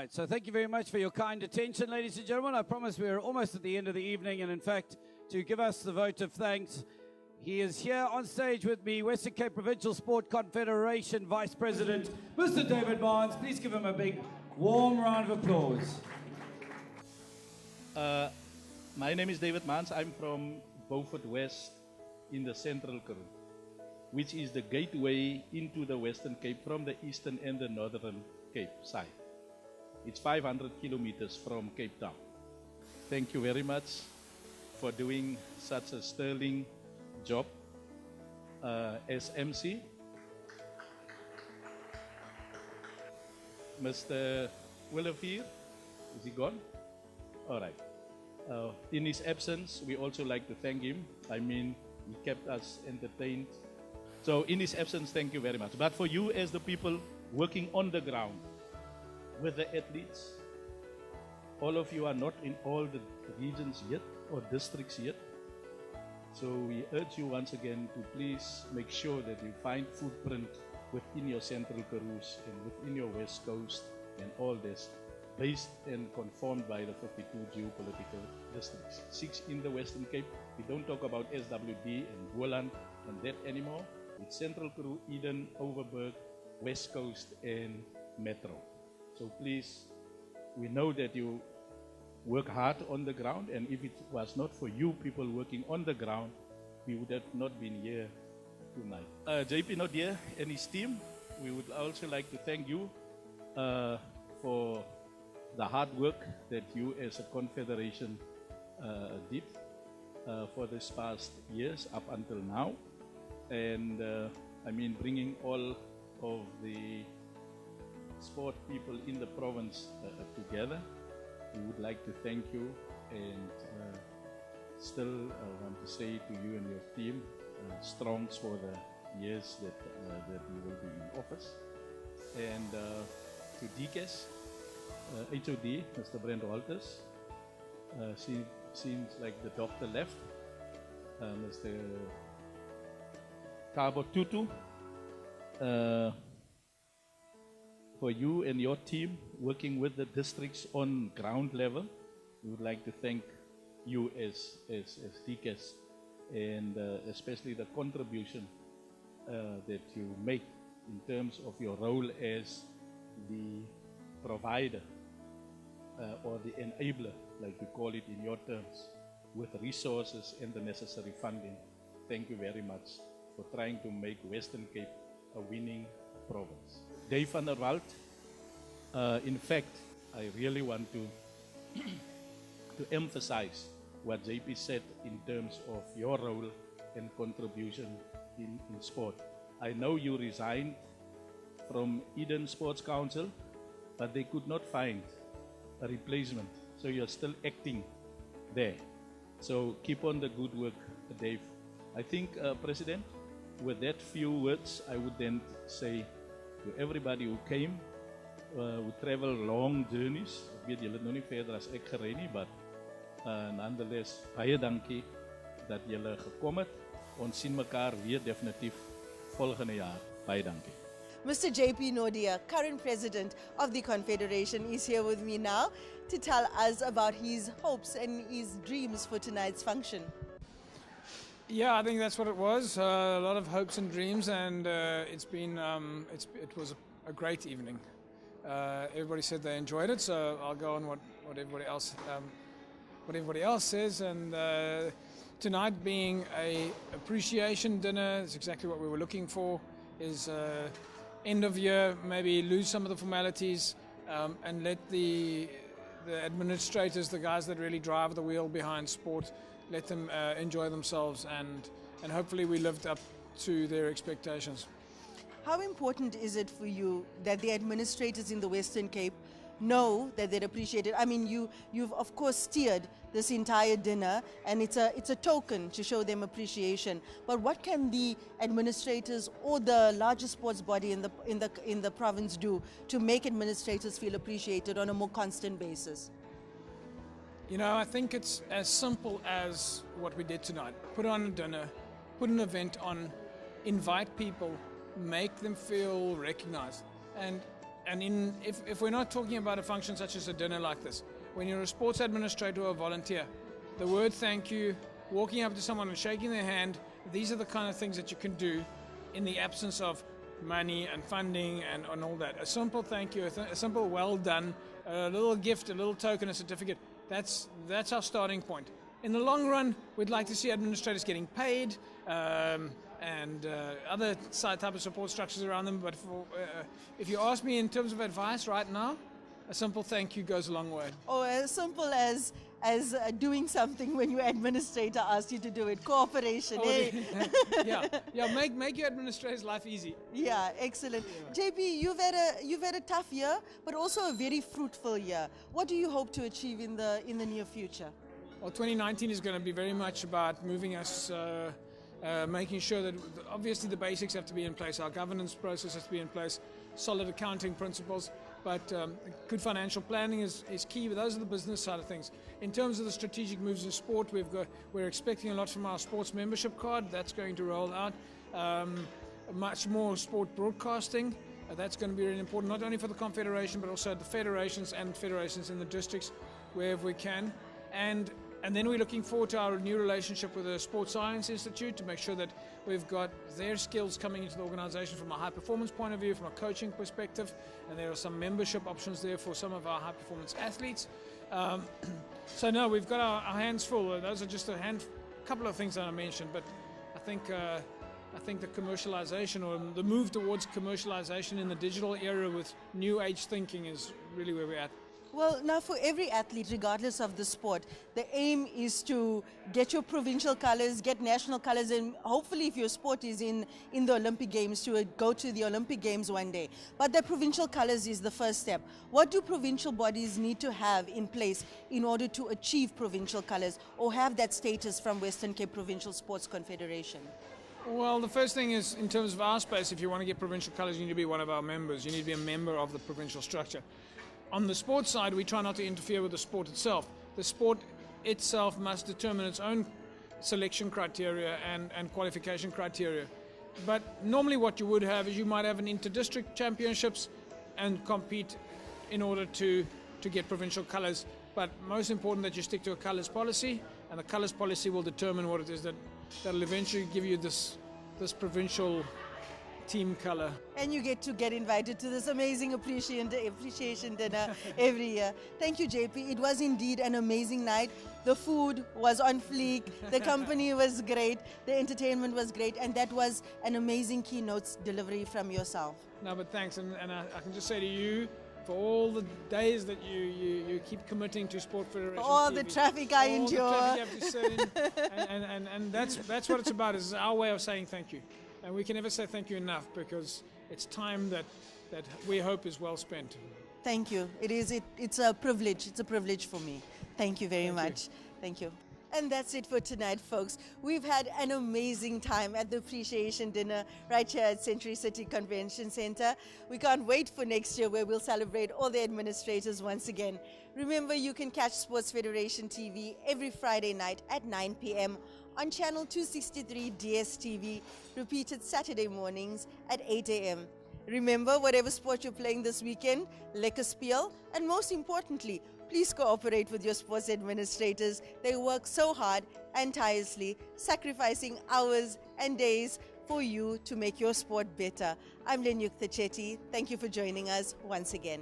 right, so thank you very much for your kind attention, ladies and gentlemen. I promise we're almost at the end of the evening, and in fact, to give us the vote of thanks, he is here on stage with me, Western Cape Provincial Sport Confederation Vice President, Mr. David Barnes. Please give him a big, warm round of applause. My name is David Barnes. I'm from Beaufort West in the Central Karoo, which is the gateway into the Western Cape from the Eastern and the Northern Cape side. It's 500 kilometers from Cape Town. Thank you very much for doing such a sterling job as MC. Mr. Willefeer, is he gone? All right. In his absence, we also like to thank him. I mean, he kept us entertained. So in his absence, thank you very much. But for you as the people working on the ground with the athletes, all of you are not in all the regions yet or districts yet. So we urge you once again to please make sure that you find footprint within your Central Karoos and within your West Coast and all this, based and conformed by the 52 geopolitical districts. 6 in the Western Cape. We don't talk about SWD and Goland and that anymore. It's Central Karoo, Eden, Overberg, West Coast and Metro. So please, we know that you work hard on the ground, and if it was not for you people working on the ground, we would have not been here tonight. JP not here and his team, we would also like to thank you for the hard work that you as a confederation did for this past years up until now. And I mean, bringing all of the sport people in the province together. We would like to thank you, and still want to say to you and your team, strongs for the years that you will be in office. And to DKS, HOD, Mr. Brent Walters, seems like the doctor left, Mr. Thabo Tutu, for you and your team working with the districts on ground level. We would like to thank you as DKS, and especially the contribution that you make in terms of your role as the provider or the enabler, like you call it in your terms, with resources and the necessary funding. Thank you very much for trying to make Western Cape a winning province. Dave van der Walt, in fact, I really want to emphasize what JP said in terms of your role and contribution in sport. I know you resigned from Eden Sports Council, but they could not find a replacement. So you're still acting there. So keep on the good work, Dave. I think, President, with that few words, I would then say to everybody who came, who travel long journeys, ek weet julle het nou nie verder as ek gery nie, but nonetheless, baie dankie dat julle gekom het. Ons sien mekaar weer definitief volgende jaar. Baie dankie. Mr. JP Nordia, current president of the Confederation, is here with me now to tell us about his hopes and his dreams for tonight's function. Yeah, I think that's what it was. A lot of hopes and dreams, and it was a great evening. Everybody said they enjoyed it, so I'll go on what everybody else says. And tonight being a appreciation dinner, is exactly what we were looking for. Is end of year, maybe lose some of the formalities and let the administrators, the guys that really drive the wheel behind sport, let them enjoy themselves, and hopefully we lived up to their expectations. How important is it for you that the administrators in the Western Cape know that they're appreciated? I mean, you've of course steered this entire dinner, and it's a token to show them appreciation. But what can the administrators or the largest sports body in the province do to make administrators feel appreciated on a more constant basis? You know, I think it's as simple as what we did tonight. Put on a dinner, put an event on, invite people, make them feel recognized. And if we're not talking about a function such as a dinner like this, when you're a sports administrator or a volunteer, the word thank you, walking up to someone and shaking their hand, these are the kind of things that you can do in the absence of money and funding and all that. A simple thank you, a simple well done, a little gift, a little token, a certificate, that's our starting point. In the long run, we'd like to see administrators getting paid and other type of support structures around them. But if you ask me in terms of advice right now, a simple thank you goes a long way. Or as simple as doing something when your administrator asks you to do it. Cooperation, eh? Yeah. Make your administrator's life easy. Yeah, excellent. Yeah. JP, you've had a tough year, but also a very fruitful year. What do you hope to achieve in the near future? Well, 2019 is going to be very much about moving us, making sure that obviously the basics have to be in place, our governance process has to be in place, solid accounting principles, but good financial planning is key. But those are the business side of things. In terms of the strategic moves in sport, we're expecting a lot from our sports membership card. That's going to roll out. Much more sport broadcasting. That's going to be really important, not only for the Confederation, but also the federations and federations in the districts, wherever we can. And then we're looking forward to our new relationship with the Sports Science Institute to make sure that we've got their skills coming into the organization from a high performance point of view, from a coaching perspective, and there are some membership options there for some of our high performance athletes. So no, we've got our hands full. Those are just a couple of things that I mentioned, but I think the commercialization or the move towards commercialization in the digital era with new age thinking is really where we're at. Well, now for every athlete, regardless of the sport, the aim is to get your provincial colors, get national colors, and hopefully if your sport is in the Olympic Games, to go to the Olympic Games one day. But the provincial colors is the first step. What do provincial bodies need to have in place in order to achieve provincial colors or have that status from Western Cape Provincial Sports Confederation? Well, the first thing is, in terms of our space, if you want to get provincial colors, you need to be one of our members. You need to be a member of the provincial structure. On the sports side, we try not to interfere with the sport itself. The sport itself must determine its own selection criteria and qualification criteria. But normally what you would have is you might have an inter-district championships and compete in order to get provincial colours. But most important that you stick to a colours policy, and the colours policy will determine what it is that'll eventually give you this provincial team color. And you get invited to this amazing appreciation dinner every year. Thank you, JP. It was indeed an amazing night. The food was on fleek, the company was great, the entertainment was great, and that was an amazing keynote delivery from yourself. No, but thanks, and I can just say to you, for all the days that you keep committing to Sport Federation all TV, the traffic I endure. All the traffic you have to sit in, and that's what it's about. It's our way of saying thank you. And we can never say thank you enough, because it's time that we hope is well spent. Thank you. It's a privilege. It's a privilege for me. Thank you very much. Thank you. And that's it for tonight, folks. We've had an amazing time at the appreciation dinner right here at Century City Convention Center. We can't wait for next year, where we'll celebrate all the administrators once again. Remember, you can catch Sports Federation TV every Friday night at 9 p.m. on channel 263 DSTV, repeated Saturday mornings at 8 a.m. Remember, whatever sport you're playing this weekend, lekker speel, and most importantly, please cooperate with your sports administrators. They work so hard and tirelessly, sacrificing hours and days for you to make your sport better. I'm Lenyuk Chetty. Thank you for joining us once again.